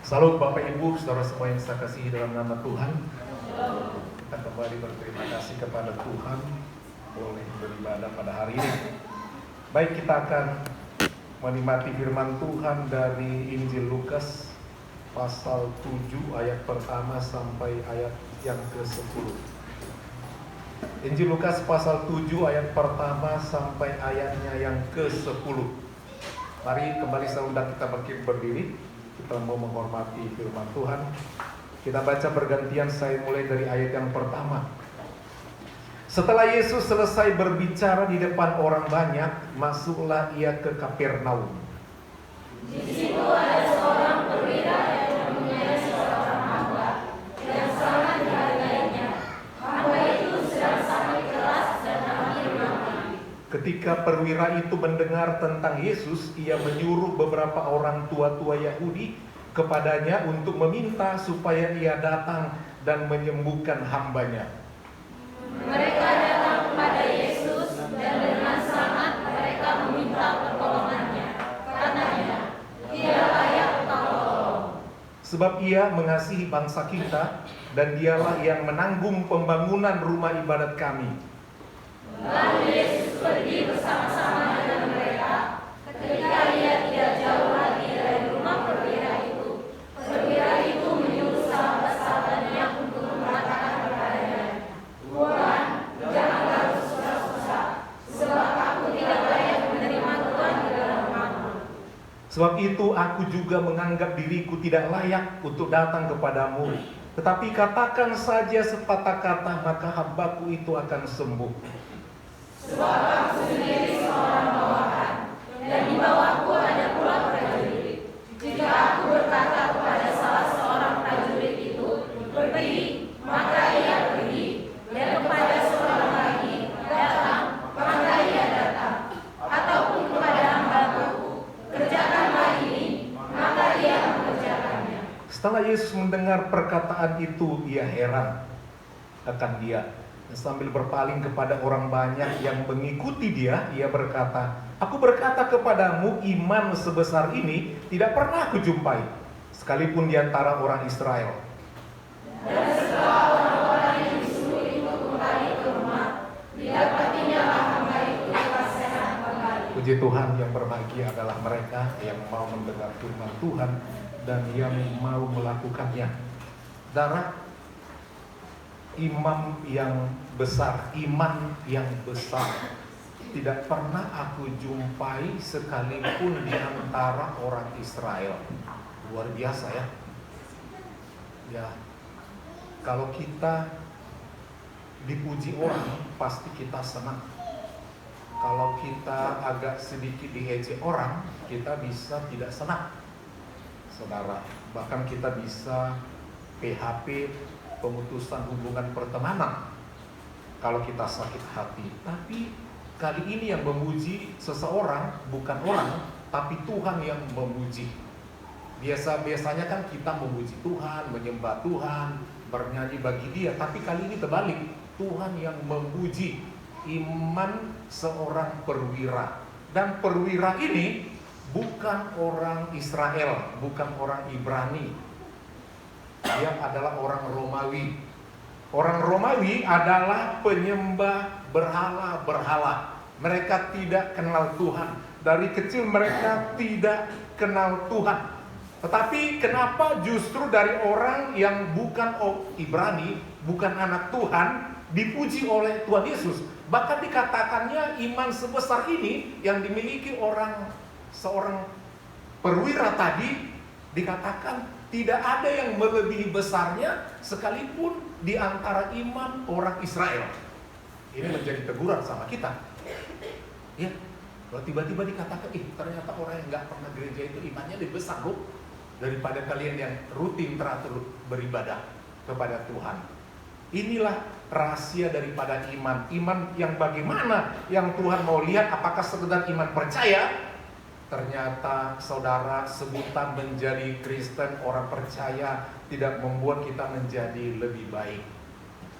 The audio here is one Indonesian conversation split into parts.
Salam Bapak Ibu, saudara semua yang saya kasihi dalam nama Tuhan. Kita kembali berterima kasih kepada Tuhan boleh beribadah pada hari ini. Baik, kita akan menikmati firman Tuhan dari Injil Lukas pasal 7 ayat pertama sampai ayat yang ke-10. Injil Lukas pasal 7 ayat pertama sampai ayatnya yang ke-10. Mari kembali saya undang kita berdiri. Kita mau menghormati firman Tuhan. Kita baca bergantian, saya mulai dari ayat yang pertama. Setelah Yesus selesai berbicara di depan orang banyak, masuklah ia ke Kapernaum. Di situ ada seorang perwira yang mempunyai seorang hamba yang sangat dihargainya. Hamba itu sedang sakit keras dan hampir mati. Ketika perwira itu mendengar tentang Yesus, ia menyuruh beberapa orang tua-tua Yahudi kepadanya untuk meminta supaya ia datang dan menyembuhkan hambanya. Mereka datang kepada Yesus dan dengan sangat mereka meminta pertolongannya. Katanya, "Dia layak engkau tolong. Sebab ia mengasihi bangsa kita dan dialah yang menanggung pembangunan rumah ibadat kami." Lalu Yesus pergi bersama-sama dengan mereka. Ketika ia tidak jauh lagi dari rumah perwira itu menyuruh sahabat-sahabatnya untuk mengatakan kepadanya, "Tuhan, janganlah bersusah-susah, sebab aku tidak layak menerima Tuhan di dalam rumahku. Sebab itu aku juga menganggap diriku tidak layak untuk datang kepadamu. Tetapi katakan saja sepatah kata, maka hambaku itu akan sembuh. Sebab aku sendiri seorang bawahan, dan di bawahku ada pula prajurit. Jika aku berkata kepada salah seorang prajurit itu, 'Pergi,' maka ia pergi, dan kepada seorang lagi, 'Datang,' maka ia datang. Ataupun kepada hambaku, 'Kerjakanlah ini,' maka ia mengerjakannya." Setelah Yesus mendengar perkataan itu, ia heran akan dia. Sambil berpaling kepada orang banyak yang mengikuti dia, ia berkata, "Aku berkata kepadamu, iman sebesar ini tidak pernah aku jumpai, sekalipun di antara orang Israel." Dan setelah orang-orang yang disuruh itu kembali ke rumah, didapatinya hamba itu telah sehat kembali. Puji Tuhan, yang berbahagia adalah mereka yang mau mendengar firman Tuhan dan yang mau melakukannya. Saudara, iman yang besar tidak pernah aku jumpai sekalipun di antara orang Israel. Luar biasa ya. Ya, kalau kita dipuji orang, pasti kita senang. Kalau kita agak sedikit diejek orang, kita bisa tidak senang, saudara. Bahkan kita bisa PHP, pemutusan hubungan pertemanan, kalau kita sakit hati. Tapi kali ini yang memuji seseorang bukan orang, tapi Tuhan yang memuji. Biasanya kan kita memuji Tuhan, menyembah Tuhan, bernyanyi bagi Dia. Tapi kali ini terbalik, Tuhan yang memuji iman seorang perwira. Dan perwira ini bukan orang Israel, bukan orang Ibrani. Dia adalah orang Romawi. Orang Romawi adalah penyembah berhala-berhala. Mereka tidak kenal Tuhan. Dari kecil mereka tidak kenal Tuhan. Tetapi kenapa justru dari orang yang bukan Ibrani, bukan anak Tuhan, dipuji oleh Tuhan Yesus? Bahkan dikatakannya iman sebesar ini yang dimiliki seorang perwira tadi, dikatakan tidak ada yang melebihi besarnya sekalipun di antara iman orang Israel. Ini menjadi teguran sama kita. Ya, kalau tiba-tiba dikatakan, ternyata orang yang nggak pernah gereja itu imannya lebih besar loh daripada kalian yang rutin teratur beribadah kepada Tuhan. Inilah rahasia daripada iman. Iman yang bagaimana yang Tuhan mau lihat, apakah sekedar iman percaya? Ternyata saudara, sebutan menjadi Kristen, orang percaya, tidak membuat kita menjadi lebih baik.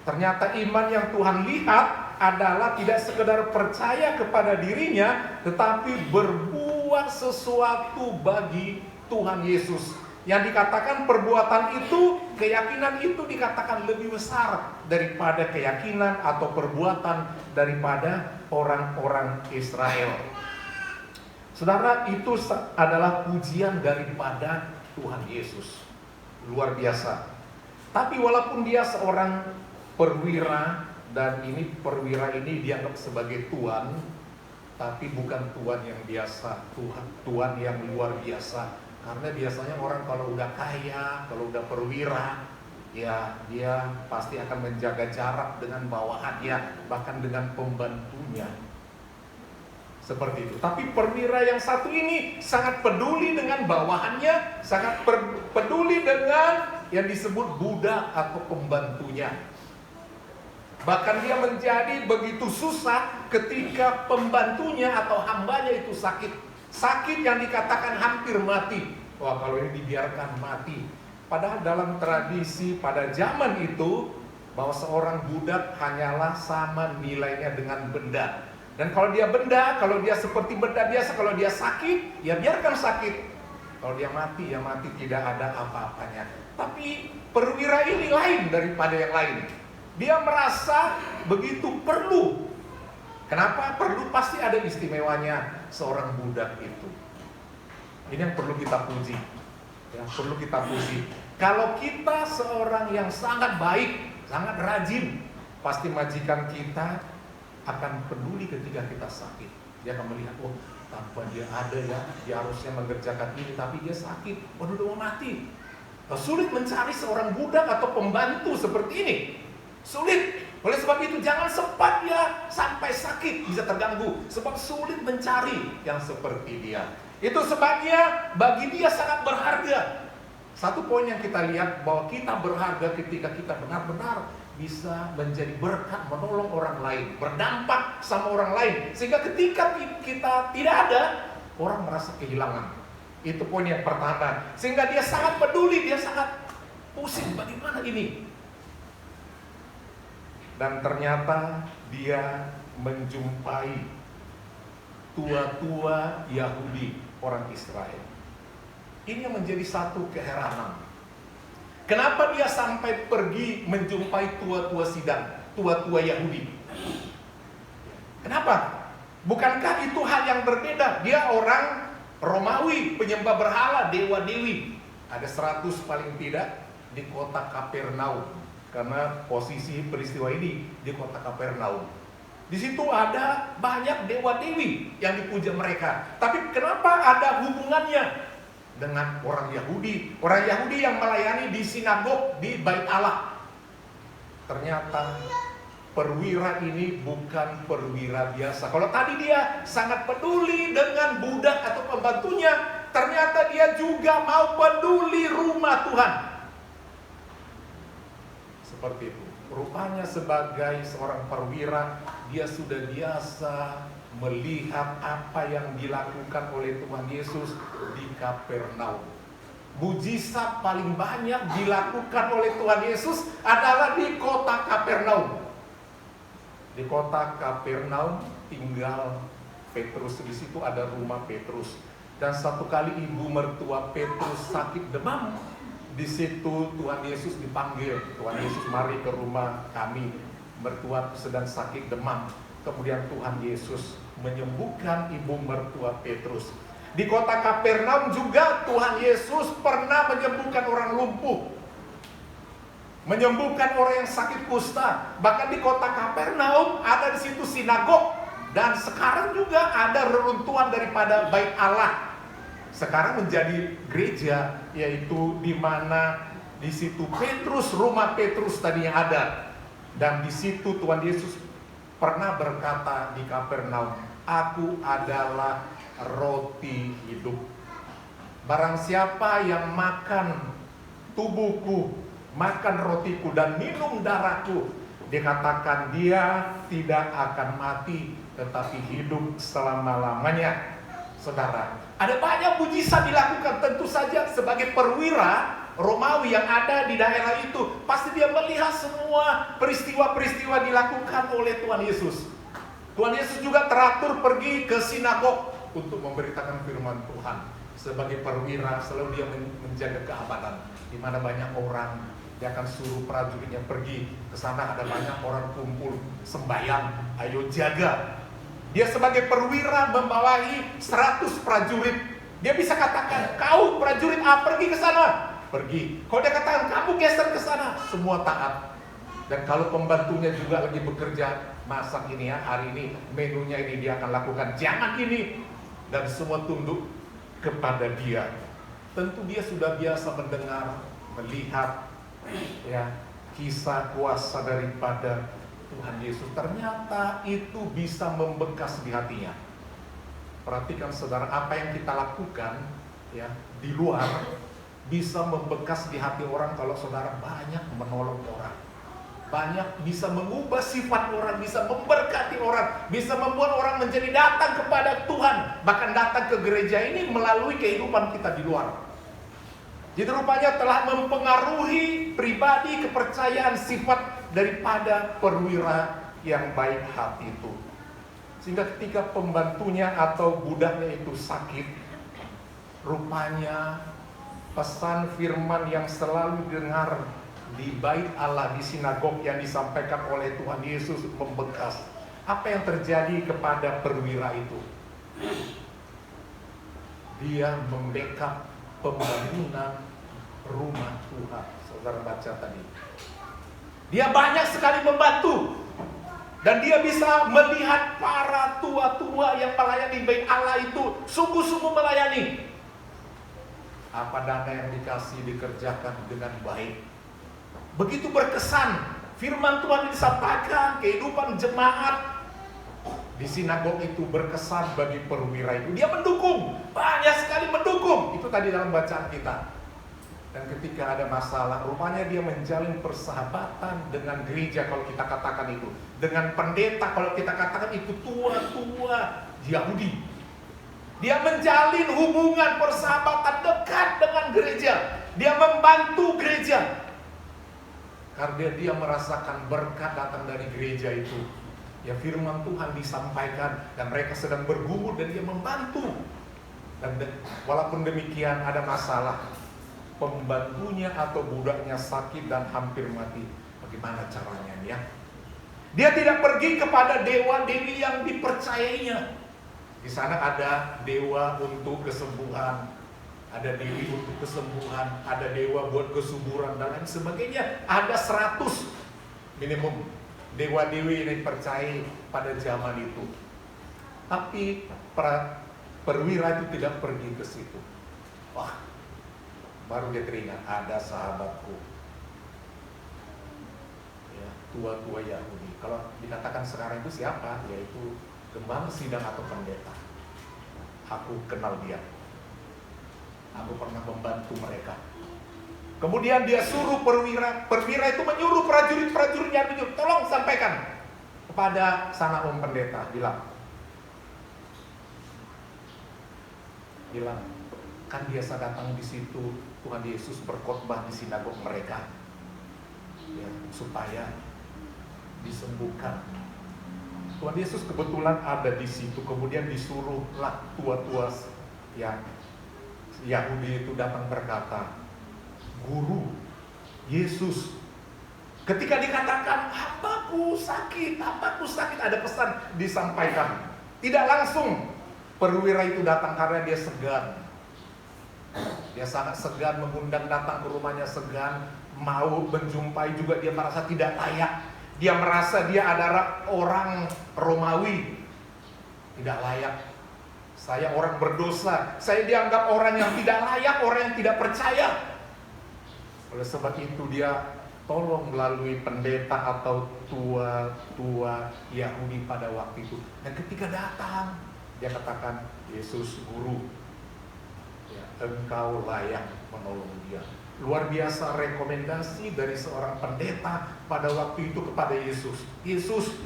Ternyata iman yang Tuhan lihat adalah tidak sekedar percaya kepada dirinya, tetapi berbuat sesuatu bagi Tuhan Yesus. Yang dikatakan perbuatan itu, keyakinan itu dikatakan lebih besar daripada keyakinan atau perbuatan daripada orang-orang Israel. Saudara, itu adalah pujian daripada Tuhan Yesus. Luar biasa. Tapi walaupun dia seorang perwira, dan ini perwira ini dianggap sebagai tuan, tapi bukan tuan yang biasa, tuan yang luar biasa. Karena biasanya orang kalau udah kaya, kalau udah perwira, ya dia pasti akan menjaga jarak dengan bawahannya, bahkan dengan pembantunya. Seperti itu. Tapi perwira yang satu ini sangat peduli dengan bawahannya, sangat peduli dengan yang disebut budak atau pembantunya. Bahkan dia menjadi begitu susah ketika pembantunya atau hambanya itu sakit. Sakit yang dikatakan hampir mati. Wah, kalau ini dibiarkan mati. Padahal dalam tradisi pada zaman itu, bahwa seorang budak hanyalah sama nilainya dengan benda. Dan kalau dia benda, kalau dia seperti benda biasa, kalau dia sakit, ya biarkan sakit. Kalau dia mati, ya mati, tidak ada apa-apanya. Tapi perwira ini lain daripada yang lain. Dia merasa begitu perlu. Kenapa? Perlu, pasti ada istimewanya seorang budak itu. Ini yang perlu kita puji. Ya, perlu kita puji. Kalau kita seorang yang sangat baik, sangat rajin, pasti majikan kita akan peduli ketika kita sakit. Dia akan melihat, oh tanpa dia ada ya, dia harusnya mengerjakan ini, tapi dia sakit, waduh udah mau mati. Sulit mencari seorang budak atau pembantu seperti ini. Sulit. Oleh sebab itu jangan sempat dia sampai sakit, bisa terganggu. Sebab sulit mencari yang seperti dia. Itu sebabnya bagi dia sangat berharga. Satu poin yang kita lihat, bahwa kita berharga ketika kita benar-benar bisa menjadi berkat, menolong orang lain, berdampak sama orang lain. Sehingga ketika kita tidak ada, orang merasa kehilangan. Itu poin yang pertama. Sehingga dia sangat peduli, dia sangat pusing, bagaimana ini. Dan ternyata dia menjumpai tua-tua Yahudi, orang Israel. Ini yang menjadi satu keheranan. Kenapa dia sampai pergi menjumpai tua-tua sidang, tua-tua Yahudi? Kenapa? Bukankah itu hal yang berbeda? Dia orang Romawi, penyembah berhala, dewa-dewi. Ada 100 paling tidak di kota Kapernaum. Karena posisi peristiwa ini di kota Kapernaum. Di situ ada banyak dewa-dewi yang dipuja mereka. Tapi kenapa ada hubungannya dengan orang Yahudi? Orang Yahudi yang melayani di sinagog di Bait Allah. Ternyata perwira ini bukan perwira biasa. Kalau tadi dia sangat peduli dengan budak atau pembantunya, ternyata dia juga mau peduli rumah Tuhan. Seperti itu. Rupanya sebagai seorang perwira, dia sudah biasa melihat apa yang dilakukan oleh Tuhan Yesus di Kapernaum. Mujizat paling banyak dilakukan oleh Tuhan Yesus adalah di kota Kapernaum. Di kota Kapernaum tinggal Petrus. Di situ ada rumah Petrus. Dan satu kali ibu mertua Petrus sakit demam. Di situ Tuhan Yesus dipanggil. Tuhan Yesus, mari ke rumah kami. Mertua sedang sakit demam. Kemudian Tuhan Yesus menyembuhkan ibu mertua Petrus. Di kota Kapernaum juga Tuhan Yesus pernah menyembuhkan orang lumpuh, menyembuhkan orang yang sakit kusta. Bahkan di kota Kapernaum ada di situ sinagog. Dan sekarang juga ada reruntuhan daripada Bait Allah. Sekarang menjadi gereja, yaitu di mana di situ Petrus, rumah Petrus tadinya ada. Dan di situ Tuhan Yesus pernah berkata di Kapernaum, aku adalah roti hidup. Barang siapa yang makan tubuhku, makan rotiku dan minum darahku, dikatakan dia tidak akan mati, tetapi hidup selama-lamanya. Saudara, ada banyak mujizat dilakukan. Tentu saja sebagai perwira Romawi yang ada di daerah itu, pasti dia melihat semua peristiwa-peristiwa dilakukan oleh Tuhan Yesus. Tuhan Yesus juga teratur pergi ke sinagog untuk memberitakan firman Tuhan. Sebagai perwira selalu dia menjaga keamanan. Di mana banyak orang, dia akan suruh prajuritnya pergi ke sana, ada banyak orang kumpul sembahyang, ayo jaga. Dia sebagai perwira membawahi 100 prajurit. Dia bisa katakan, kau prajurit A pergi ke sana, pergi. Kalau dia katakan kamu geser ke sana, semua taat. Dan kalau pembantunya juga lagi bekerja, masak ini ya, hari ini menunya ini dia akan lakukan, jangan ini, dan semua tunduk kepada dia. Tentu dia sudah biasa mendengar, melihat ya kisah kuasa daripada Tuhan Yesus. Ternyata itu bisa membekas di hatinya. Perhatikan saudara, apa yang kita lakukan ya di luar bisa membekas di hati orang kalau saudara banyak menolong orang. Banyak bisa mengubah sifat orang, bisa memberkati orang, bisa membuat orang menjadi datang kepada Tuhan, bahkan datang ke gereja ini melalui kehidupan kita di luar. Jadi rupanya telah mempengaruhi pribadi, kepercayaan, sifat daripada perwira yang baik hati itu. Sehingga ketika pembantunya atau budaknya itu sakit, rupanya pesan firman yang selalu dengar di bait Allah, di sinagog yang disampaikan oleh Tuhan Yesus membekas. Apa yang terjadi kepada perwira itu? Dia membackup pembangunan rumah Tuhan. Saudara baca tadi. Dia banyak sekali membantu. Dan dia bisa melihat para tua-tua yang melayani bait Allah itu sungguh-sungguh melayani. Apa dana yang dikasih dikerjakan dengan baik. Begitu berkesan firman Tuhan disampaikan, kehidupan jemaat di sinagog itu berkesan bagi perwira itu. Dia mendukung, banyak sekali mendukung. Itu tadi dalam bacaan kita. Dan ketika ada masalah, rupanya dia menjalin persahabatan dengan gereja kalau kita katakan itu. Dengan pendeta kalau kita katakan itu tua-tua Yahudi. Dia menjalin hubungan persahabatan dekat dengan gereja. Dia membantu gereja. Karena dia merasakan berkat datang dari gereja itu. Ya firman Tuhan disampaikan dan mereka sedang bergumul dan dia membantu. Dan walaupun demikian ada masalah, pembantunya atau budaknya sakit dan hampir mati. Bagaimana caranya ya? Dia tidak pergi kepada dewa-dewi yang dipercayainya. Di sana ada dewa untuk kesembuhan, ada dewi untuk kesembuhan, ada dewa buat kesuburan dan lain sebagainya. Ada 100 minimum dewa-dewi yang dipercayai pada zaman itu. Tapi perwira itu tidak pergi ke situ. Wah, baru dia teringat ada sahabatku, ya, tua-tua Yahudi. Kalau dikatakan sekarang itu siapa? Yaitu gembala sidang atau pendeta. Aku kenal dia. Aku pernah membantu mereka. Kemudian dia suruh perwira itu menyuruh prajuritnya, tolong sampaikan kepada sana pendeta, bilang, kan biasa datang di situ Tuhan Yesus berkhotbah di sinagog mereka, ya, supaya disembuhkan. Tuhan Yesus kebetulan ada di situ, kemudian disuruhlah tua-tua yang Yahudi itu datang berkata, Guru Yesus, ketika dikatakan hambaku sakit, ada pesan disampaikan. Tidak langsung perwira itu datang karena dia segan. Dia sangat segan mengundang datang ke rumahnya, segan mau menjumpai juga dia merasa tidak layak. Dia merasa dia adalah orang Romawi, tidak layak. Saya orang berdosa, saya dianggap orang yang tidak layak, orang yang tidak percaya. Oleh sebab itu dia tolong melalui pendeta atau tua-tua Yahudi pada waktu itu. Dan ketika datang, dia katakan, Yesus Guru, ya, engkau layak menolong dia. Luar biasa rekomendasi dari seorang pendeta pada waktu itu kepada Yesus. Yesus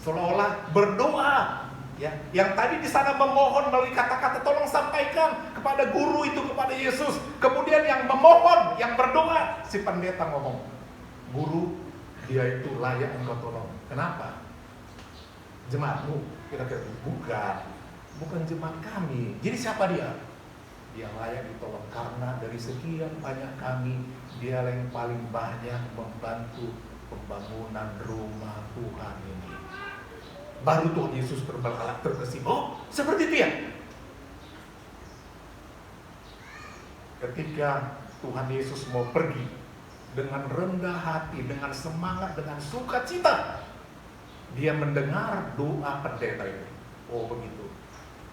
seolah-olah berdoa, ya, yang tadi di sana memohon melalui kata-kata tolong sampaikan kepada guru itu, kepada Yesus. Kemudian yang memohon, yang berdoa, si pendeta ngomong, Guru, dia itu layak engkau tolong. Kenapa? Jemaatmu? Kira-kira bukan. bukan jemaat kami. Jadi siapa dia? Dia layak ditolong karena dari sekian banyak kami, dia yang paling banyak membantu pembangunan rumah Tuhan ini. Baru Tuhan Yesus terbersih. Oh, seperti itu ya? Ketika Tuhan Yesus mau pergi dengan rendah hati, dengan semangat, dengan sukacita, dia mendengar doa pendeta itu. Oh begitu.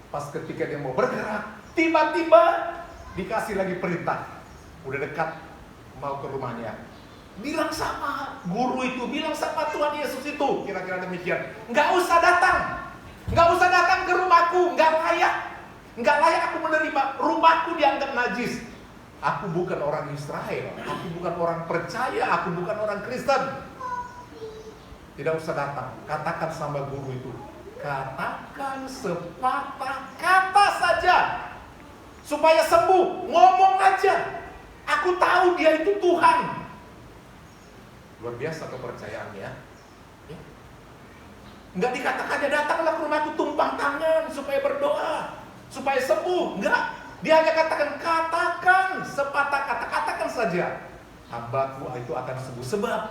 Pas ketika dia mau bergerak, tiba-tiba dikasih lagi perintah. Udah dekat mau ke rumahnya. Bilang sama guru itu, bilang sama Tuhan Yesus itu, kira-kira demikian. Nggak usah datang ke rumahku, nggak layak aku menerima. Rumahku dianggap najis. Aku bukan orang Israel, aku bukan orang percaya, aku bukan orang Kristen. Tidak usah datang. Katakan sama guru itu, katakan sepatah kata saja supaya sembuh. Ngomong aja. Aku tahu dia itu Tuhan. Luar biasa kepercayaannya. Ya. Enggak dikatakannya datanglah ke rumahku, tumpang tangan supaya berdoa, supaya sembuh. Enggak. Dia hanya katakan sepatah kata, katakan saja. Hambaku itu akan sembuh. Sebab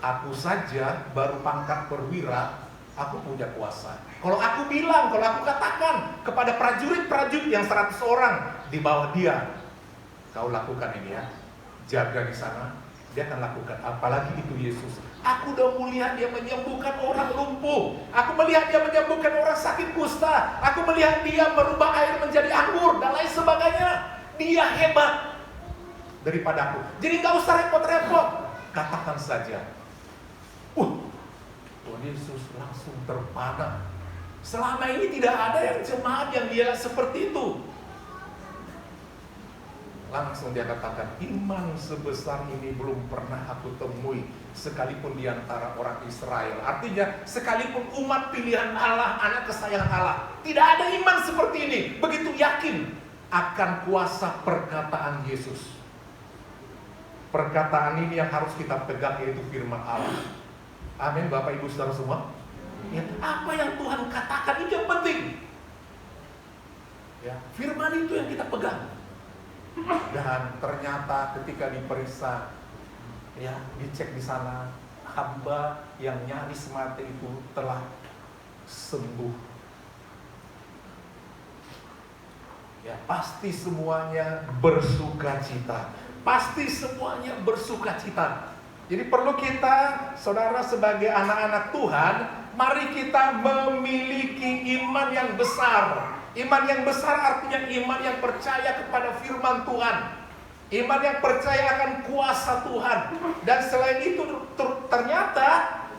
aku saja baru pangkat perwira, aku punya kuasa. Kalau aku bilang, kalau aku katakan kepada prajurit-prajurit yang 100 orang di bawah dia, kau lakukan ini ya, jaga di sana, dia akan lakukan. Apalagi itu Yesus. Aku udah melihat dia menyembuhkan orang lumpuh. Aku melihat dia menyembuhkan orang sakit kusta. Aku melihat dia merubah air menjadi anggur dan lain sebagainya. Dia hebat daripada aku. Jadi gak usah repot-repot. Katakan saja. Tuhan Yesus langsung terpana. Selama ini tidak ada yang jemaat yang dia seperti itu. Langsung dia katakan, iman sebesar ini belum pernah aku temui, sekalipun di antara orang Israel. Artinya, sekalipun umat pilihan Allah, anak kesayangan Allah, tidak ada iman seperti ini. Begitu yakin akan kuasa perkataan Yesus. Perkataan ini yang harus kita pegang, yaitu firman Allah. Amin, Bapak Ibu Saudara semua. Ya, apa yang Tuhan katakan itu yang penting. Ya, firman itu yang kita pegang. Dan ternyata ketika diperiksa, ya, dicek di sana, hamba yang nyaris mati itu telah sembuh. Ya, pasti semuanya bersukacita. Pasti semuanya bersukacita. Jadi perlu kita, saudara, sebagai anak-anak Tuhan, mari kita memiliki iman yang besar. Iman yang besar artinya iman yang percaya kepada firman Tuhan. Iman yang percaya akan kuasa Tuhan. Dan selain itu ternyata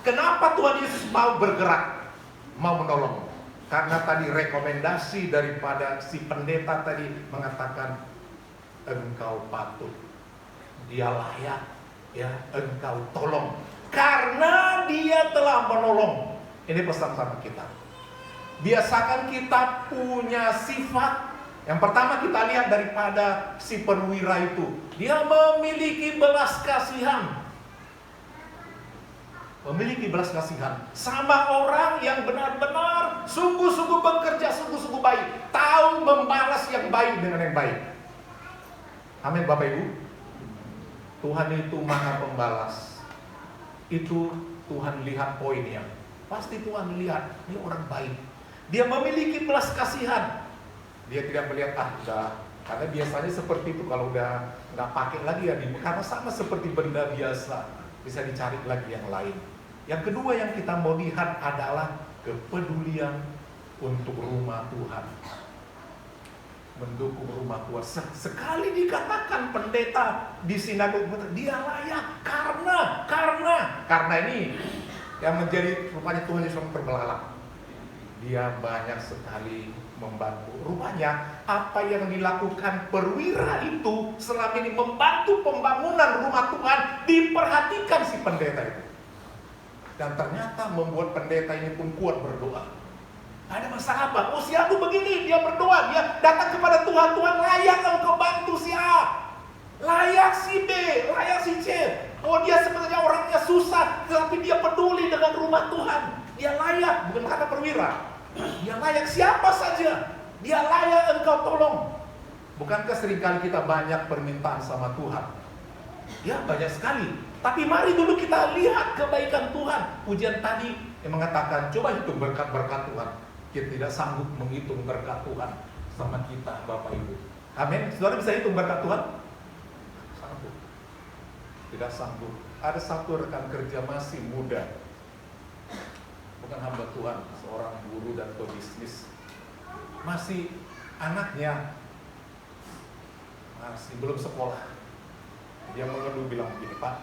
kenapa Tuhan Yesus mau bergerak, mau menolong? Karena tadi rekomendasi daripada si pendeta tadi mengatakan, engkau patut, dia layak, ya, engkau tolong. Karena dia telah menolong. Ini pesan sama kita. Biasakan kita punya sifat. Yang pertama kita lihat daripada si perwira itu, dia memiliki belas kasihan. Memiliki belas kasihan sama orang yang benar-benar sungguh-sungguh bekerja, sungguh-sungguh baik, tahu membalas yang baik dengan yang baik. Amin, Bapak Ibu. Tuhan itu Maha Pembalas. Itu Tuhan lihat poinnya. Pasti Tuhan lihat ini orang baik. Dia memiliki belas kasihan. Dia tidak melihat karena biasanya seperti itu, kalau udah nggak pakai lagi ya, karena sama seperti benda biasa, bisa dicari lagi yang lain. Yang kedua yang kita mau lihat adalah kepedulian untuk rumah Tuhan, mendukung rumah Tuhan. Sekali dikatakan pendeta di sinagog, dia layak karena ini yang menjadi rupanya Tuhan Yesus terbelalak. Dia banyak sekali membantu. Rupanya apa yang dilakukan perwira itu selama ini membantu pembangunan rumah Tuhan, diperhatikan si pendeta itu. Dan ternyata membuat pendeta ini pun kuat berdoa. Ada masalah apa? Oh, si aku begini, dia berdoa, dia datang kepada Tuhan. Tuhan, layak engkau bantu si A, layak si B, layak si C. Oh, dia sebenarnya orangnya susah, tetapi dia peduli dengan rumah Tuhan. Dia layak, bukan kata perwira. Dia layak siapa saja. Dia layak engkau tolong. Bukankah seringkali kita banyak permintaan sama Tuhan? Ya, banyak sekali. Tapi mari dulu kita lihat kebaikan Tuhan. Pujian tadi yang mengatakan, coba hitung berkat-berkat Tuhan. Kita tidak sanggup menghitung berkat Tuhan sama kita, Bapak Ibu. Amin. Saudara bisa hitung berkat Tuhan? Sanggup. Tidak sanggup. Ada satu rekan kerja masih muda, bukan hamba Tuhan, seorang guru dan pebisnis. Masih anaknya masih belum sekolah. Dia mengeluh bilang begini, Pak,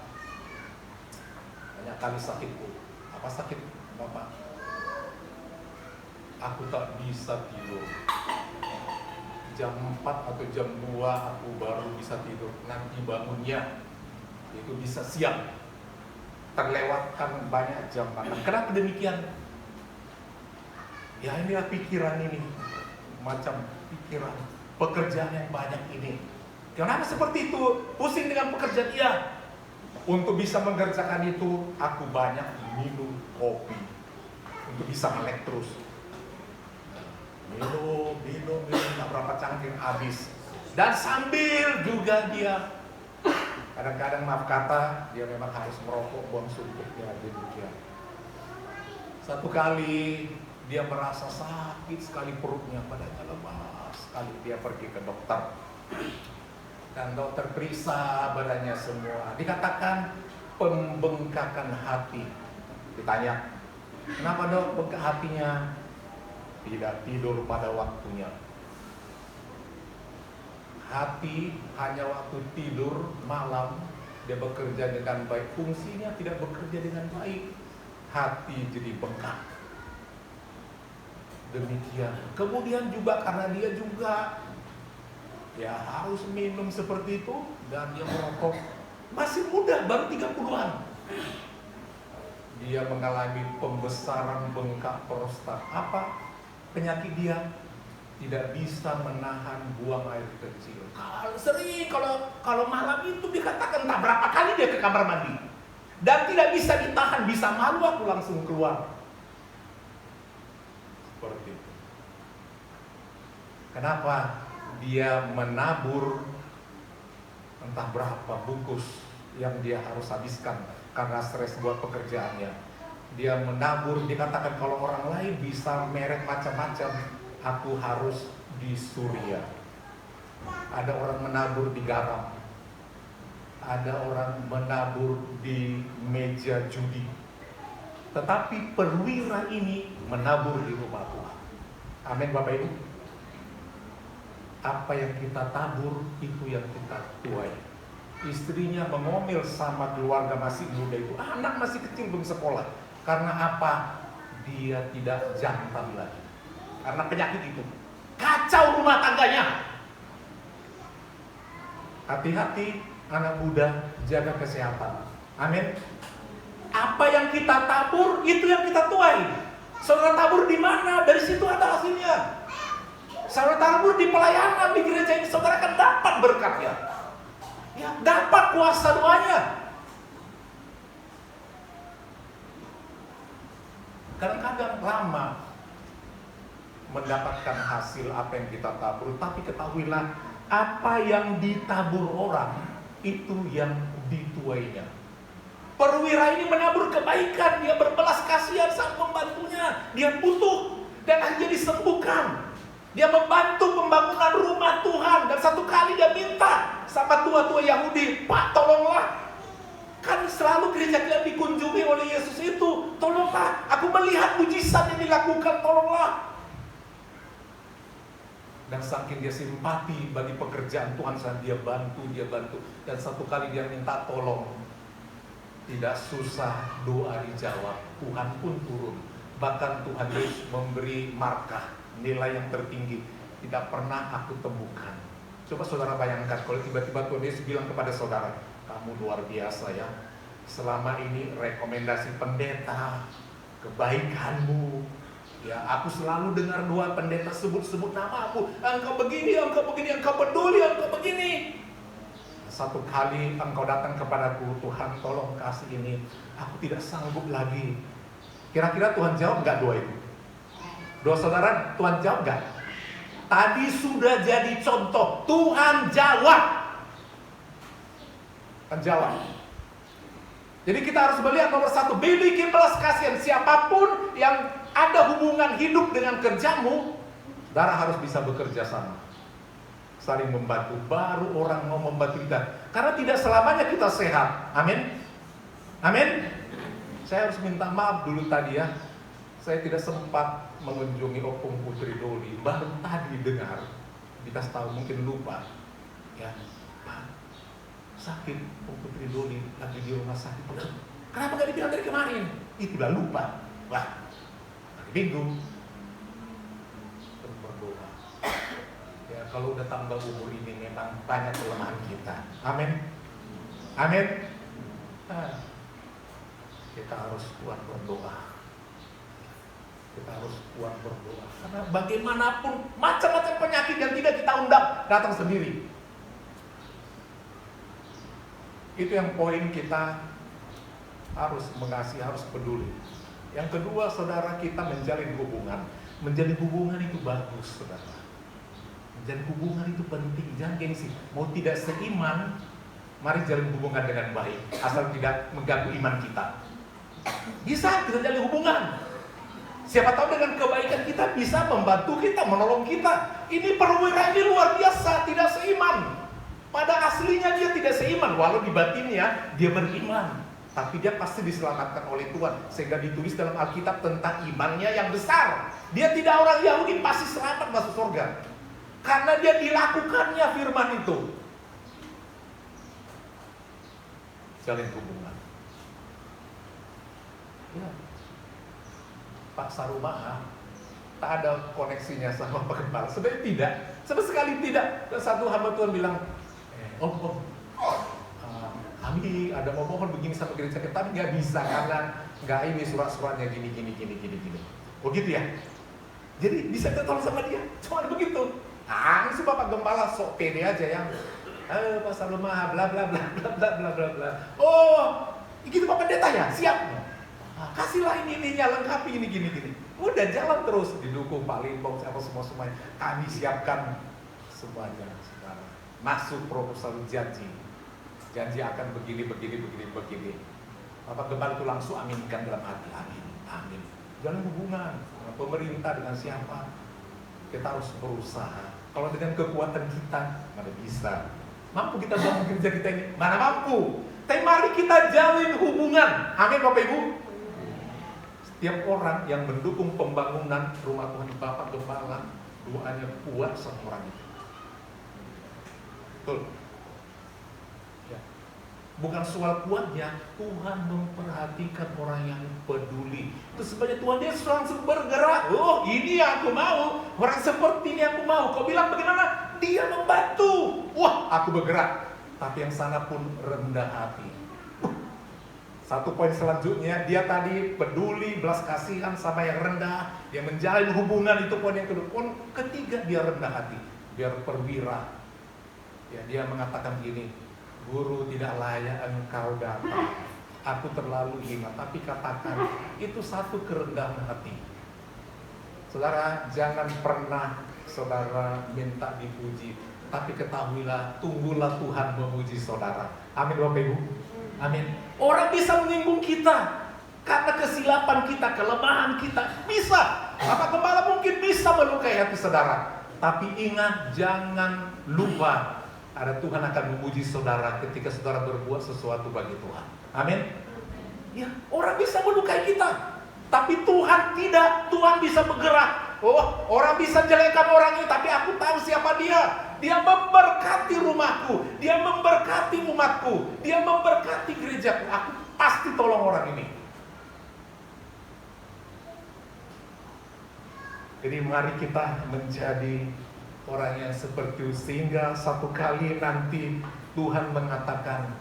banyak kali sakitku. Apa sakit Bapak? Aku tak bisa tidur. Jam 4 atau jam 2 aku baru bisa tidur. Nanti bangunnya itu bisa siang. Terlewatkan banyak jam makan. Kenapa demikian? Ya inilah pikiran ini. Macam pikiran pekerjaan yang banyak ini. Kenapa seperti itu? Pusing dengan pekerjaan. Iya. Untuk bisa mengerjakan itu, aku banyak minum kopi. Untuk bisa melek terus. Minum, tak berapa cangkir habis. Dan sambil juga dia kadang-kadang maaf kata, dia memang harus merokok, buang suntuknya, demikian. Satu kali dia merasa sakit sekali perutnya, badannya lemas sekali. Dia pergi ke dokter. Dan dokter periksa badannya semua. Dikatakan pembengkakan hati. Ditanya, kenapa dok bengkak hatinya? Tidak tidur pada waktunya. Hati hanya waktu tidur malam dia bekerja dengan baik, fungsinya tidak bekerja dengan baik. Hati jadi bengkak. Demikian. Kemudian juga karena dia juga ya harus minum seperti itu dan dia merokok. Masih muda, baru 30-an. Dia mengalami pembesaran bengkak prostat. Apa penyakit dia? Tidak bisa menahan buang air kecil. Kalau malam itu dikatakan tak berapa kali dia ke kamar mandi. Dan tidak bisa ditahan, bisa malu aku langsung keluar. Seperti itu. Kenapa? Dia menabur entah berapa bungkus yang dia harus habiskan karena stres buat pekerjaannya. Dia menabur, dikatakan kalau orang lain bisa merek macam-macam, aku harus di Suria. Ada orang menabur di garam. Ada orang menabur di meja judi. Tetapi perwira ini menabur di rumah Tuhan. Amin Bapak Ibu. Apa yang kita tabur, itu yang kita tuai. Istrinya mengomel sama keluarga masih muda itu. Anak masih kecil belum sekolah. Karena apa? Dia tidak jantan lagi. Karena penyakit itu. Kacau rumah tangganya. Hati-hati anak muda, jaga kesehatan. Amin. Apa yang kita tabur, itu yang kita tuai. Saudara tabur di mana? Dari situ ada hasilnya. Saudara tabur di pelayanan di gereja ini, saudara akan dapat berkatnya. Ya, dapat kuasa doanya. Kadang-kadang lama mendapatkan hasil apa yang kita tabur, tapi ketahuilah apa yang ditabur orang itu yang dituainya. Perwira ini menabur kebaikan, dia berbelas kasihan sama pembantunya, dia butuh dan akhirnya disembuhkan. Dia membantu pembangunan rumah Tuhan dan satu kali dia minta sama tua-tua Yahudi, Pak tolonglah. Kan selalu gereja kita dikunjungi oleh Yesus itu, tolonglah, aku melihat mujizat yang dilakukan, tolonglah. Dan saking dia simpati bagi pekerjaan Tuhan, dia bantu. Dan satu kali dia minta tolong, tidak susah doa dijawab, Tuhan pun turun. Bahkan Tuhan Yesus memberi markah, nilai yang tertinggi, tidak pernah aku temukan. Coba saudara bayangkan kalau tiba-tiba Tuhan Yesus bilang kepada saudara, kamu luar biasa ya, selama ini rekomendasi pendeta, kebaikanmu, ya aku selalu dengar doa pendeta sebut-sebut namamu, engkau begini, engkau peduli, engkau begini. Satu kali engkau datang kepadaku, Tuhan tolong kasih ini, aku tidak sanggup lagi. Kira-kira Tuhan jawab gak doa itu? Doa saudara, Tuhan jawab gak? Tadi sudah jadi contoh. Tuhan jawab. Tuhan jawab. Jadi kita harus melihat nomor satu, miliki belas kasihan. Siapapun yang ada hubungan hidup dengan kerjamu, saudara harus bisa bekerja sama, saling membantu. Baru orang mau membantu kita. Karena tidak selamanya kita sehat. Amin. Amin. Saya harus minta maaf dulu tadi ya. Saya tidak sempat mengunjungi Opung Putri Doli. Baru tadi dengar, dikasih tahu mungkin lupa. Ya, Pak, sakit Opung Putri Doli lagi di rumah sakit. Kenapa gak dibilang dari kemarin? Itulah lupa. Wah, hari Minggu berdoa. Ya, kalau udah tambah umur ini memang banyak kelemahan kita. Amin. Amin. Nah, kita harus kuat berdoa. Kita harus kuat berdoa. Karena bagaimanapun macam-macam penyakit yang tidak kita undang datang sendiri. Itu yang poin kita harus mengasihi, harus peduli. Yang kedua, saudara, kita menjalin hubungan. Menjalin hubungan itu bagus, saudara. Menjalin hubungan itu penting. Jangan gengsi. Mau tidak seiman, mari jalin hubungan dengan baik. Asal tidak mengganggu iman kita. Bisa kita jalin hubungan. Siapa tahu dengan kebaikan kita bisa membantu kita, menolong kita. Ini perwira ini luar biasa, tidak seiman. Pada aslinya dia tidak seiman, walau di batinnya dia beriman. Tapi dia pasti diselamatkan oleh Tuhan. Sehingga ditulis dalam Alkitab tentang imannya yang besar. Dia tidak orang Yahudi, pasti selamat masuk surga. Karena dia dilakukannya firman itu. Jalin hubungan. Ya. Pak Sarumaha tak ada koneksinya sama Pak Gembala. Sebenarnya tidak, sama sekali tidak. Satu hamba Tuhan bilang, kami ada mau mohon begini sama gereja kita, tapi nggak bisa karena nggak ini surat-suratnya gini. Oh gitu ya. Jadi bisa ketolong sama dia, cuma begitu. Si Bapak Gembala sok pede aja ya. Pak Sarumaha bla bla bla bla bla bla bla bla. Oh, gitu Pak Pendeta ya, siap. Kasihlah ini lengkapi gini. Udah jalan terus, didukung Pak Limbong, siapa semuanya. Kami siapkan semuanya, saudara. Masuk proposal janji akan begini. Bapak Gembala itu langsung aminkan dalam hati, amin. Jalan hubungan pemerintah dengan siapa? Kita harus berusaha. Kalau dengan kekuatan kita, mana bisa. Mampu kita bangun gereja kita ini? Mana mampu. Tapi mari kita jalin hubungan. Amin Bapak Ibu. Setiap orang yang mendukung pembangunan rumah Tuhan Bapak Gembala, doanya kuat sama orang itu. Betul. Ya. Bukan soal kuatnya, Tuhan memperhatikan orang yang peduli. Itu sebenarnya Tuhan dia langsung bergerak. Oh, ini yang aku mau. Orang seperti ini aku mau. Kau bilang bagaimana? Dia membantu. Wah, aku bergerak. Tapi yang sana pun rendah hati. Satu poin selanjutnya, dia tadi peduli, belas kasihan sama yang rendah, dia menjalin hubungan, itu poin yang kedua. Poin ketiga, dia rendah hati, biar perwira. Ya, dia mengatakan gini, guru tidak layak engkau datang, aku terlalu hina, tapi katakan, itu satu kerendahan hati. Saudara, jangan pernah saudara minta dipuji, tapi ketahuilah, tunggulah Tuhan memuji saudara. Amin Bapak Ibu. Amin. Orang bisa menyinggung kita karena kesilapan kita, kelemahan kita. Bisa. Bapak Gembala mungkin bisa melukai hati saudara. Tapi ingat, jangan lupa ada Tuhan akan memuji saudara ketika saudara berbuat sesuatu bagi Tuhan. Amin. Ya, orang bisa melukai kita, tapi Tuhan tidak. Tuhan bisa bergerak. Oh, orang bisa jelekkan orang ini, tapi aku tahu siapa dia. Dia memberkati rumahku, dia memberkati umatku, dia memberkati gerejaku. Aku pasti tolong orang ini. Jadi mari kita menjadi orang yang seperti itu, sehingga satu kali nanti Tuhan mengatakan,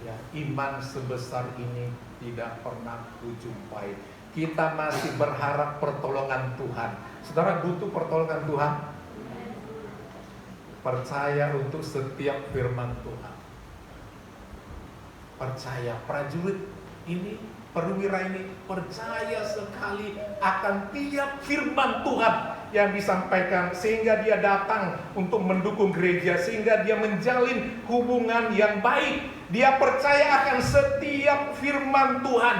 ya, iman sebesar ini tidak pernah kujumpai. Kita masih berharap pertolongan Tuhan. Saudara butuh pertolongan Tuhan? Percaya untuk setiap firman Tuhan. Percaya, prajurit ini, perwira ini percaya sekali akan tiap firman Tuhan yang disampaikan, sehingga dia datang untuk mendukung gereja, sehingga dia menjalin hubungan yang baik. Dia percaya akan setiap firman Tuhan.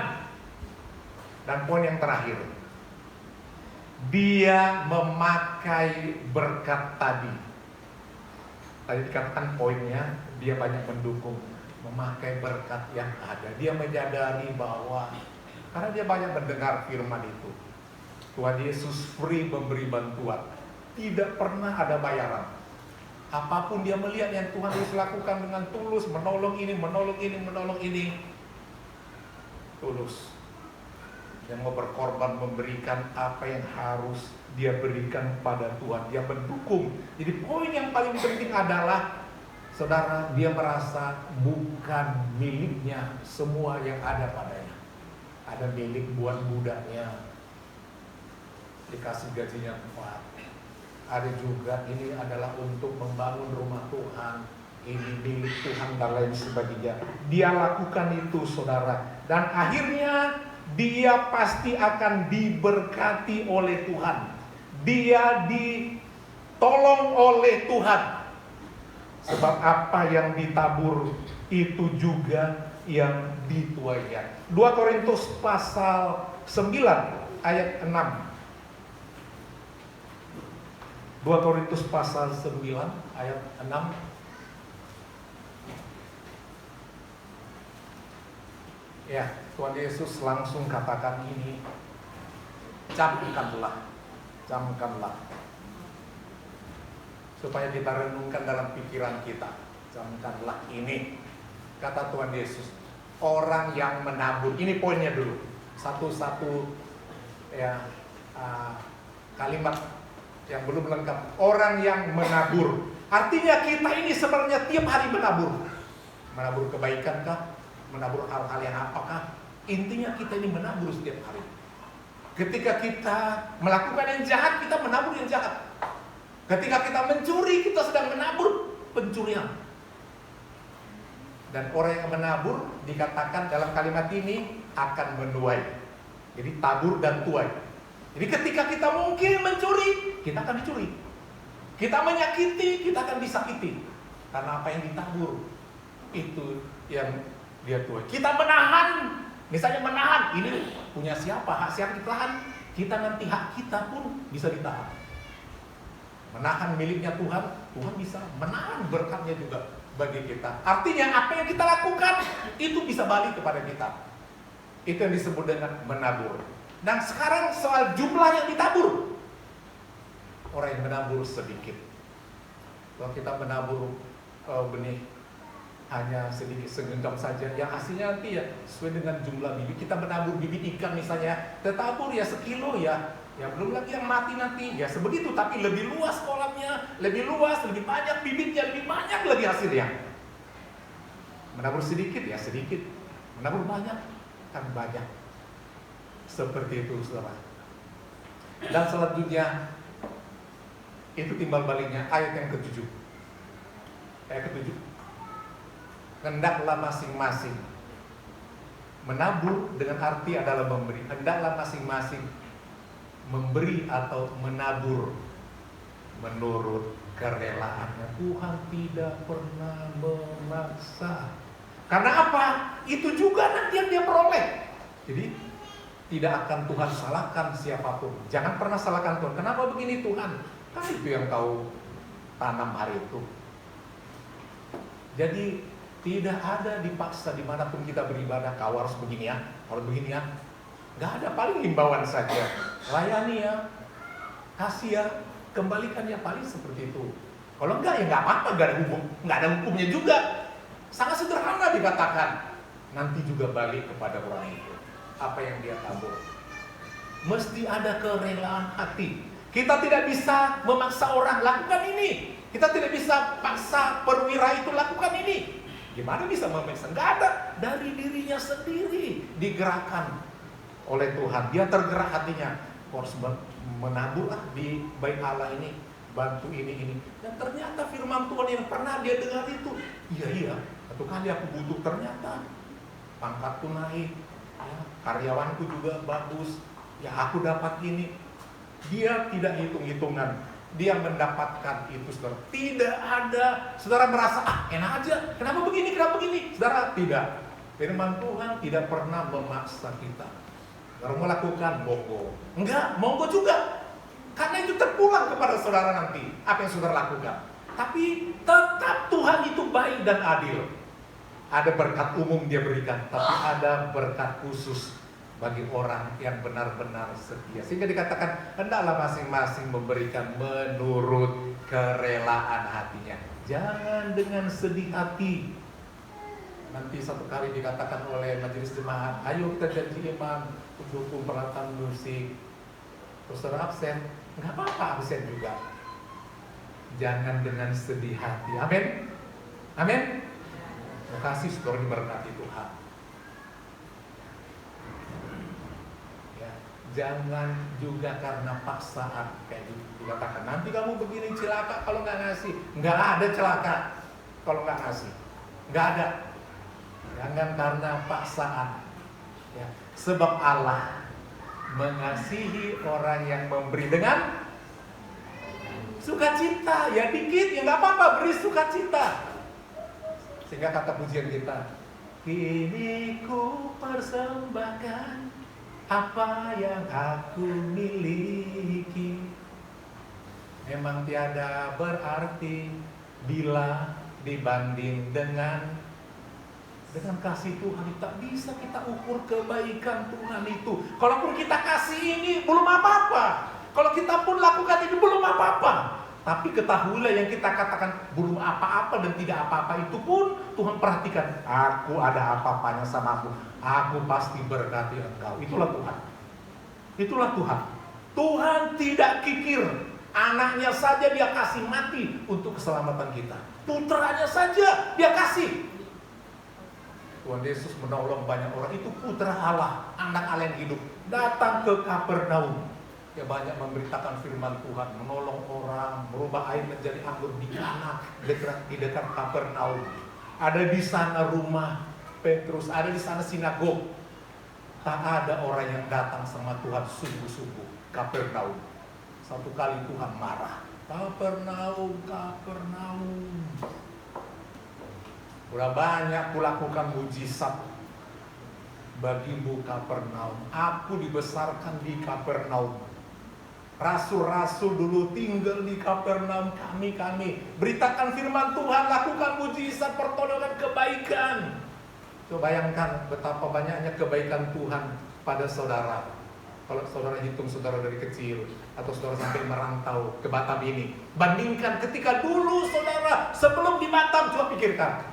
Dan poin yang terakhir, dia memakai berkat tadi. Tadi dikatakan poinnya, dia banyak mendukung, memakai berkat yang ada. Dia menyadari bahwa karena dia banyak mendengar firman itu, Tuhan Yesus free memberi bantuan, tidak pernah ada bayaran. Apapun dia melihat yang Tuhan Yesus lakukan dengan tulus, menolong ini, menolong ini, menolong ini, tulus. Yang mau berkorban, memberikan apa yang harus dia berikan pada Tuhan, dia mendukung. Jadi poin yang paling penting adalah, saudara, dia merasa bukan miliknya semua yang ada padanya. Ada milik buat budaknya, dikasih gajinya 4. Ada juga ini adalah untuk membangun rumah Tuhan, ini milik Tuhan dan lain sebagainya. Dia lakukan itu, saudara, dan akhirnya dia pasti akan diberkati oleh Tuhan. Dia ditolong oleh Tuhan. Sebab apa yang ditabur itu juga yang dituaikan. 2 Korintus pasal 9 ayat 6. 2 Korintus pasal 9 ayat 6. Ya, Tuhan Yesus langsung katakan ini, camkanlah. Supaya kita renungkan dalam pikiran kita. Camkanlah ini. Kata Tuhan Yesus, orang yang menabur, ini poinnya dulu. Satu-satu ya, kalimat yang belum lengkap. Orang yang menabur, artinya kita ini sebenarnya tiap hari menabur. Menabur kebaikan kah? Menabur hal-hal yang apakah? Intinya kita ini menabur setiap hari. Ketika kita melakukan yang jahat, kita menabur yang jahat. Ketika kita mencuri, kita sedang menabur pencurian. Dan orang yang menabur dikatakan dalam kalimat ini akan menuai. Jadi tabur dan tuai. Jadi ketika kita mungkin mencuri, kita akan dicuri. Kita menyakiti, kita akan disakiti. Karena apa yang ditabur, itu yang dia tuai. Kita menahan, misalnya menahan, ini punya siapa, hak siapa ditahan, kita nanti hak kita pun bisa ditahan. Menahan miliknya Tuhan, Tuhan bisa menahan berkatnya juga bagi kita. Artinya apa yang kita lakukan, itu bisa balik kepada kita. Itu yang disebut dengan menabur. Dan sekarang soal jumlah yang ditabur. Orang yang menabur sedikit. Kalau kita menabur benih hanya sedikit segenggam saja, yang hasilnya nanti ya sesuai dengan jumlah bibit. Kita menabur bibit ikan misalnya, tertabur ya sekilo ya belum lagi yang mati nanti ya sebegitu, tapi lebih luas kolamnya, lebih luas, lebih banyak bibitnya, lebih banyak lagi hasilnya. Menabur sedikit ya sedikit, menabur banyak kan banyak. Seperti itu, saudara. Dan selanjutnya itu timbal baliknya ayat yang ke-7. Ayat ke-7. Hendaklah masing-masing menabur, dengan arti adalah memberi. Hendaklah masing-masing memberi atau menabur menurut kerelaannya. Tuhan tidak pernah memaksa. Karena apa? Itu juga nanti yang dia peroleh. Jadi tidak akan Tuhan salahkan siapapun. Jangan pernah salahkan Tuhan. Kenapa begini Tuhan? Kan itu yang kau tanam hari itu. Jadi tidak ada dipaksa dimanapun kita beribadah. Kau harus begini ya, harus begini ya. Gak ada, paling himbauan saja. Layani ya, kasih ya, kembalikan ya, paling seperti itu. Kalau enggak ya nggak apa-apa, nggak ada hukumnya juga. Sangat sederhana dikatakan. Nanti juga balik kepada orang itu. Apa yang dia tabur. Mesti ada kerelaan hati. Kita tidak bisa memaksa orang lakukan ini. Kita tidak bisa paksa perwira itu lakukan ini. Gimana bisa memaksa? Nggak ada. Dari dirinya sendiri digerakkan oleh Tuhan. Dia tergerak hatinya. Harus menabur di bait Allah ini, bantu ini. Dan ternyata firman Tuhan yang pernah dia dengar itu, iya. Satu kali aku butuh, ternyata pangkatku naik. Ya, karyawanku juga bagus. Ya aku dapat ini. Dia tidak hitung-hitungan. Dia mendapatkan itu, saudara. Tidak ada saudara merasa, enak aja, kenapa begini. Saudara, tidak. Firman Tuhan tidak pernah memaksa kita. Saudara mau lakukan, monggo. Enggak, monggo juga. Karena itu terpulang kepada saudara nanti, apa yang saudara lakukan. Tapi tetap Tuhan itu baik dan adil. Ada berkat umum dia berikan, tapi ada berkat khusus bagi orang yang benar-benar setia. Sehingga dikatakan, hendaklah masing-masing memberikan menurut kerelaan hatinya. Jangan dengan sedih hati. Nanti satu kali dikatakan oleh majelis jemaat, ayo kita janji imam mendukung peralatan musik. Terus saudara absen, nggak apa-apa absen juga. Jangan dengan sedih hati. Amin. Amin. Terima kasih saudara, diberkati Tuhan. Ya, jangan juga karena paksaan kayak dikatakan, nanti kamu begini celaka kalau nggak ngasih. Nggak ada celaka kalau nggak ngasih. Nggak ada. Jangan karena paksaan. Ya, sebab Allah mengasihi orang yang memberi dengan sukacita. Ya dikit, ya nggak apa-apa, beri sukacita. Sehingga kata pujian kita, kini ku persembahkan apa yang aku miliki. Memang tiada berarti bila dibanding dengan kasih Tuhan. Tak bisa kita ukur kebaikan Tuhan itu. Kalaupun kita kasih ini belum apa-apa. Kalau kita pun lakukan itu belum apa-apa. Tapi ketahuilah yang kita katakan belum apa-apa dan tidak apa-apa itu pun Tuhan perhatikan. Aku ada apa-apanya sama aku. Aku pasti berkati engkau. Itulah Tuhan. Itulah Tuhan. Tuhan tidak kikir. Anaknya saja dia kasih mati untuk keselamatan kita. Putranya saja dia kasih. Tuhan Yesus menolong banyak orang. Itu putra Allah, anak Allah yang hidup. Datang ke Kapernaum. Ya banyak memberitakan firman Tuhan, menolong orang, merubah air menjadi anggur di Kana, di dekat Kapernaum. Ada di sana rumah Petrus, ada di sana sinagog. Tak ada orang yang datang sama Tuhan sungguh-sungguh. Kapernaum. Satu kali Tuhan marah. Kapernaum. Udah banyak kulakukan mujizat bagimu Kapernaum. Aku dibesarkan di Kapernaum. Rasul-rasul dulu tinggal di Kapernaum. Kami beritakan firman Tuhan, lakukan mujizat, pertolongan, kebaikan. Coba bayangkan betapa banyaknya kebaikan Tuhan pada saudara. Kalau saudara hitung saudara dari kecil atau saudara sampai merantau ke Batam ini, bandingkan ketika dulu saudara sebelum di Batam. Coba pikirkan,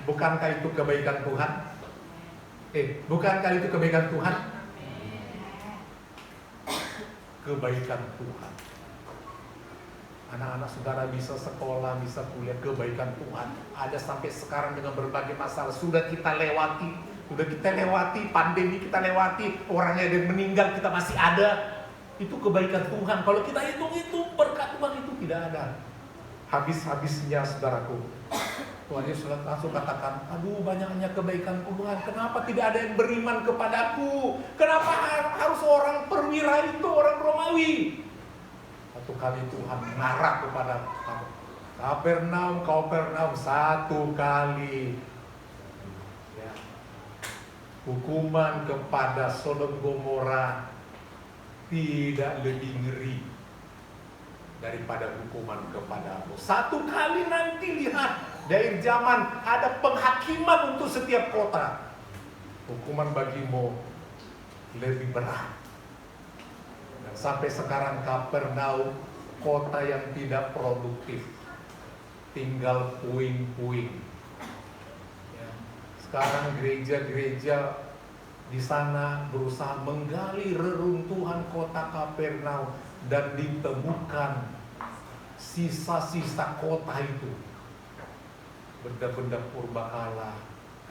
bukankah itu kebaikan Tuhan? Bukankah itu kebaikan Tuhan? Kebaikan Tuhan. Anak-anak saudara bisa sekolah, bisa kuliah, kebaikan Tuhan. Ada sampai sekarang dengan berbagai masalah sudah kita lewati. Pandemi kita lewati, orangnya yang meninggal kita masih ada. Itu kebaikan Tuhan. Kalau kita hitung-hitung berkat Tuhan itu tidak ada habis-habisnya, saudaraku. Tuhan Yesus langsung katakan, aduh banyaknya kebaikan Tuhan, kenapa tidak ada yang beriman kepadaku? Kenapa harus orang perwira itu, orang Romawi? Satu kali Tuhan marah kepada Kapernaum, satu kali. Ya. Hukuman kepada Sodom Gomora tidak lebih ngeri daripada hukuman kepadamu. Satu kali nanti lihat, dari zaman ada penghakiman untuk setiap kota. Hukuman bagimu lebih berat. Dan sampai sekarang Kapernaum, kota yang tidak produktif, tinggal puing-puing. Ya. Sekarang gereja-gereja di sana berusaha menggali reruntuhan kota Kapernaum dan ditemukan sisa-sisa kota itu. Benda-benda purbakala,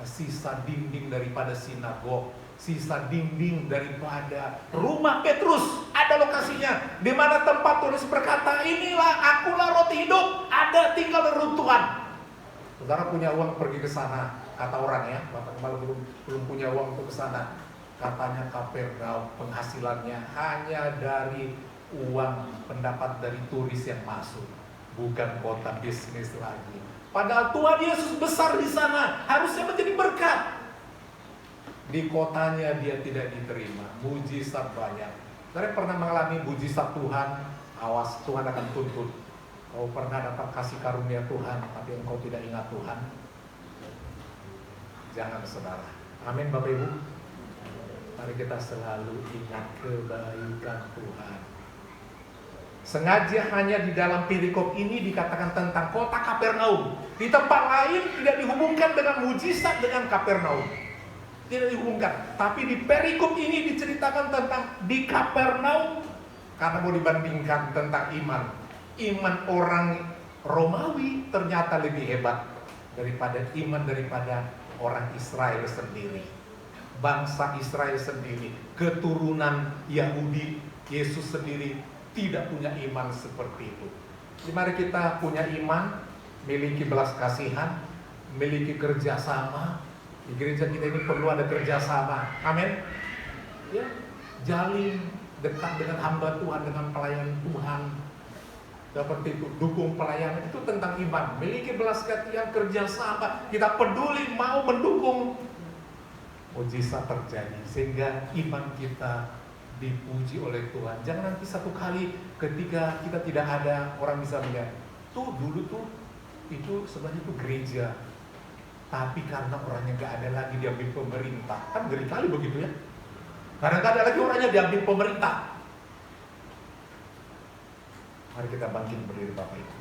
sisa dinding daripada sinagog, sisa dinding daripada rumah Petrus, ada lokasinya, di mana tempat tulis berkata, inilah akulah roti hidup, ada tinggal reruntuhan. Saudara punya uang pergi ke sana, kata orang ya, Bapak malah belum punya uang untuk ke sana. Katanya Kapernaum penghasilannya hanya dari uang pendapat dari turis yang masuk, bukan kota bisnis lagi. Padahal Tuhan Yesus besar di sana, harusnya menjadi berkat. Di kotanya dia tidak diterima, mujizat banyak. Saya pernah mengalami mujizat Tuhan, awas Tuhan akan tuntut. Kau pernah dapat kasih karunia Tuhan, tapi engkau tidak ingat Tuhan? Jangan saudara. Amin Bapak Ibu. Mari kita selalu ingat kebaikan Tuhan. Sengaja hanya di dalam perikop ini dikatakan tentang kota Kapernaum. Di tempat lain tidak dihubungkan dengan mujizat dengan Kapernaum. Tidak dihubungkan. Tapi di perikop ini diceritakan tentang di Kapernaum. Karena mau dibandingkan tentang iman. Iman orang Romawi ternyata lebih hebat daripada orang Israel sendiri. Bangsa Israel sendiri, keturunan Yahudi, Yesus sendiri tidak punya iman seperti itu. Jadi mari kita punya iman, miliki belas kasihan, miliki kerjasama. Di gereja kita ini perlu ada kerjasama. Amin. Ya, jalin dekat dengan hamba Tuhan, dengan pelayan Tuhan. Seperti itu, dukung pelayanan, itu tentang iman. Miliki belas kasihan, kerjasama, kita peduli, mau mendukung, mujizat terjadi. Sehingga iman kita dipuji oleh Tuhan. Jangan nanti satu kali ketika kita tidak ada, orang bisa melihat, tuh dulu tuh, itu sebenarnya itu gereja. Tapi karena orangnya gak ada lagi diambil pemerintah. Kan ngeri kali begitu ya. Karena gak ada lagi orangnya diambil pemerintah. Mari kita bangkit berdiri Bapak Ibu.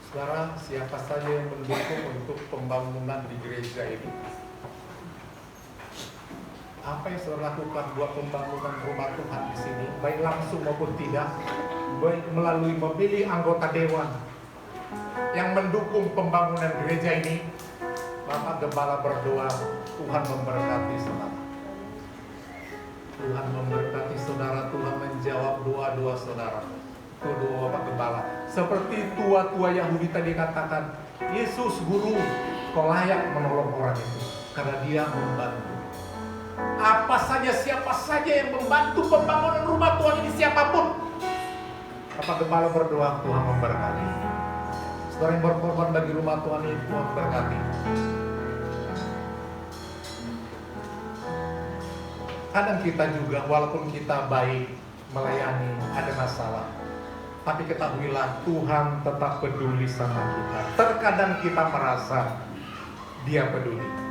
Saudara, siapa saja yang mendukung untuk pembangunan di gereja ini? Apa yang saudara lakukan buat pembangunan rumah Tuhan di sini, baik langsung maupun tidak? Baik melalui memilih anggota dewan yang mendukung pembangunan gereja ini. Bapak Gembala berdoa, Tuhan memberkati saudara. Tuhan memberkati saudara, Tuhan menjawab doa-doa saudara. Itu doa Bapak Gembala. Seperti tua-tua Yahudi tadi katakan, Yesus Guru, kau layak menolong orang itu karena dia membantu. Apa saja, siapa saja yang membantu pembangunan rumah Tuhan ini, siapapun, Bapak Gembala berdoa, Tuhan memberkati. Saudara yang berkorban bagi rumah Tuhan ini, Tuhan berkati. Kadang kita juga, walaupun kita baik melayani, ada masalah, tapi ketahuilah Tuhan tetap peduli sama kita. Terkadang kita merasa Dia peduli.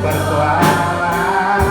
Bersuara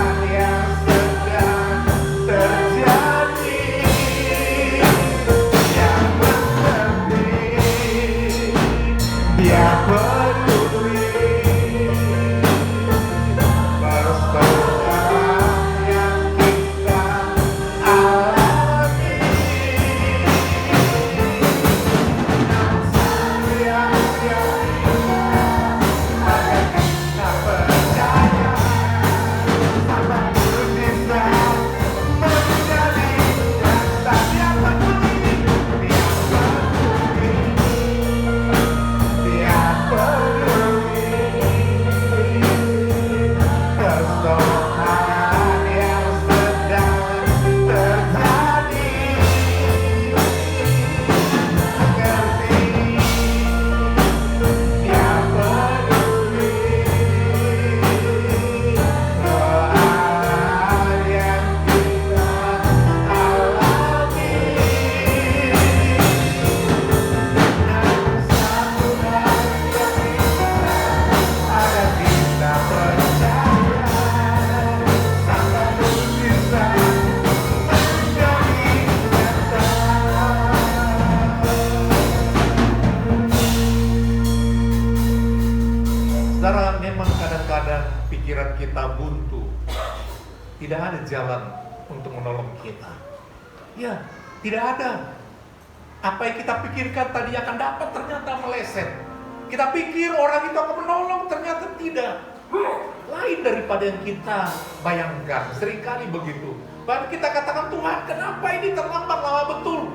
persoalan yang sedang terjadi. Mengerti, Dia peduli soal yang kita alami. Namun satu hal yang ada kita percaya, Sang Mujizat menjadi nyata. Saudara, memang kadang-kadang pikiran kita buntu, tidak ada jalan untuk menolong kita. Ya, tidak ada. Apa yang kita pikirkan tadi akan dapat ternyata meleset. Kita pikir orang itu akan menolong, ternyata tidak. Lain daripada yang kita bayangkan. Seringkali begitu. Bahkan kita katakan, Tuhan, kenapa ini terlambat lama betul?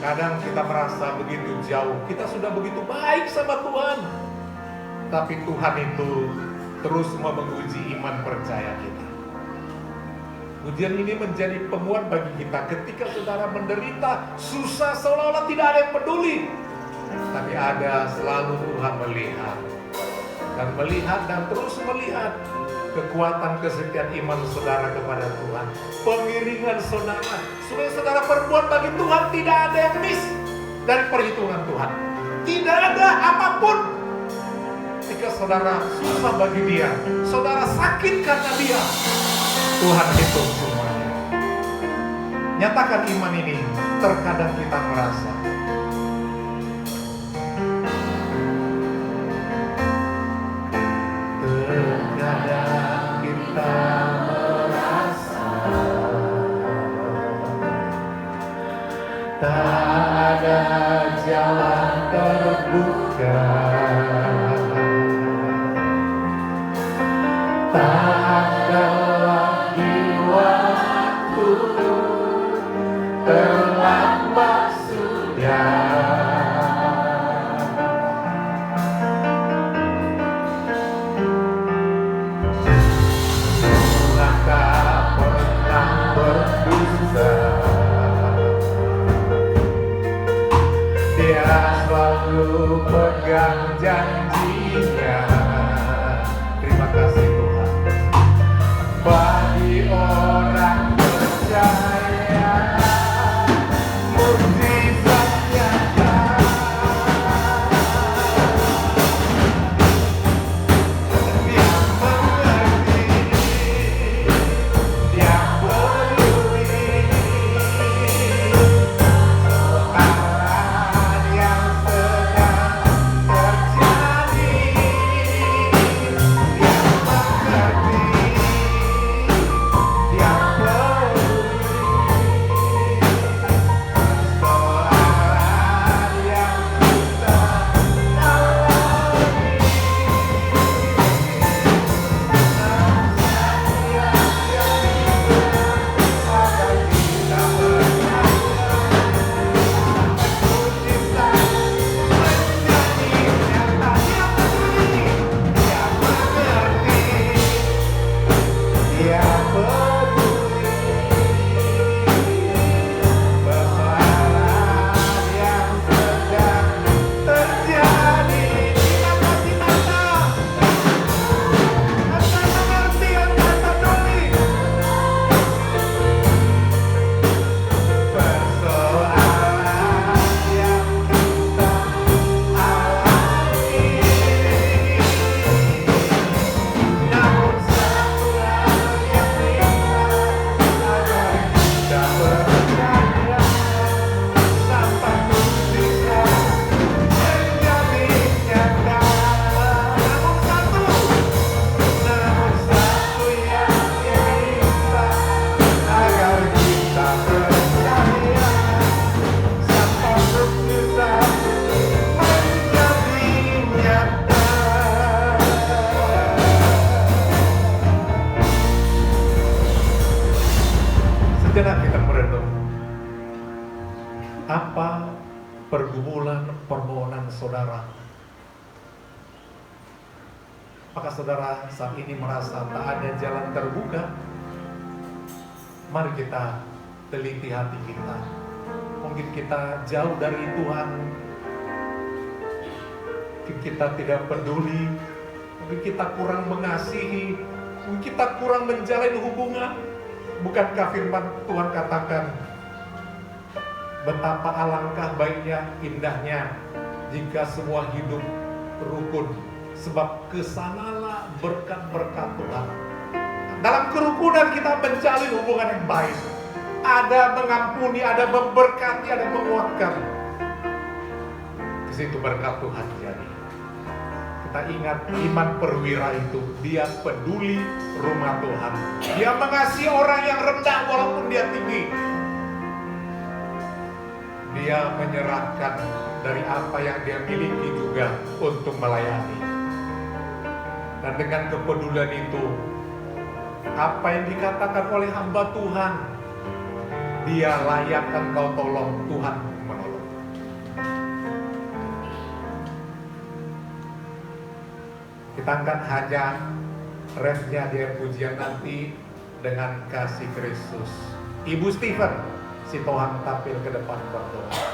Kadang kita merasa begitu jauh. Kita sudah begitu baik sama Tuhan. Tapi Tuhan itu terus mau menguji iman percaya kita. Ujian ini menjadi penguat bagi kita ketika saudara menderita, susah, seolah-olah tidak ada yang peduli. Tapi ada selalu Tuhan melihat. Dan melihat dan terus melihat kekuatan kesetiaan iman saudara kepada Tuhan. Pengiringan saudara. Supaya saudara perbuat bagi Tuhan tidak ada yang miss dari perhitungan Tuhan. Tidak ada apapun. Ketika saudara susah bagi Dia, saudara sakit karena Dia, Tuhan hitung semuanya. Nyatakan iman ini. Terkadang kita merasa tak ada jalan terbuka, tak ada lagi waktu, terlambat sudah. Maka pernah berdusta, Dia selalu pegang janjinya. Terima kasih Tuhan. Bagi orang percaya, mujizat nyata. Dia mengerti, Dia peduli soal yang sedang terjadi. Dia mengerti, Dia peduli soal yang kita alami. Dia peduli persoalan yang sedang terjadi. Terima kasih Tata. Tata mengerti, Tata peduli persoalan yang kita alami. Namun satu hal yang bisa agar kita percaya, sampai mujizat menjadi nyata. Namun satu yang bisa agar kita percaya, sampai mujizat menjadi nyata. Sejenak kita merenung. Apa pergumulan permohonan saudara? Apakah saudara saat ini merasa tak ada jalan terbuka? Mari kita teliti hati kita. Mungkin kita jauh dari Tuhan, mungkin kita tidak peduli, mungkin kita kurang mengasihi, mungkin kita kurang menjalin hubungan. Bukankah firman Tuhan katakan, betapa alangkah baiknya, indahnya jika semua hidup rukun, sebab kesanalah berkat-berkat Tuhan. Dalam kerukunan kita menjalin hubungan yang baik. Ada mengampuni, ada memberkati, ada menguatkan. Di situ berkat Tuhan jadi. Kita ingat iman perwira itu, dia peduli rumah Tuhan. Dia mengasihi orang yang rendah walaupun dia tinggi. Dia menyerahkan dari apa yang dia miliki juga untuk melayani. Dan dengan kepedulian itu, apa yang dikatakan oleh hamba Tuhan, dia layak engkau tolong, Tuhan menolong. Kita akan hanya refnya dia pujian nanti dengan kasih Kristus. Ibu Stephen, si Tuhan tampil ke depan berdoa.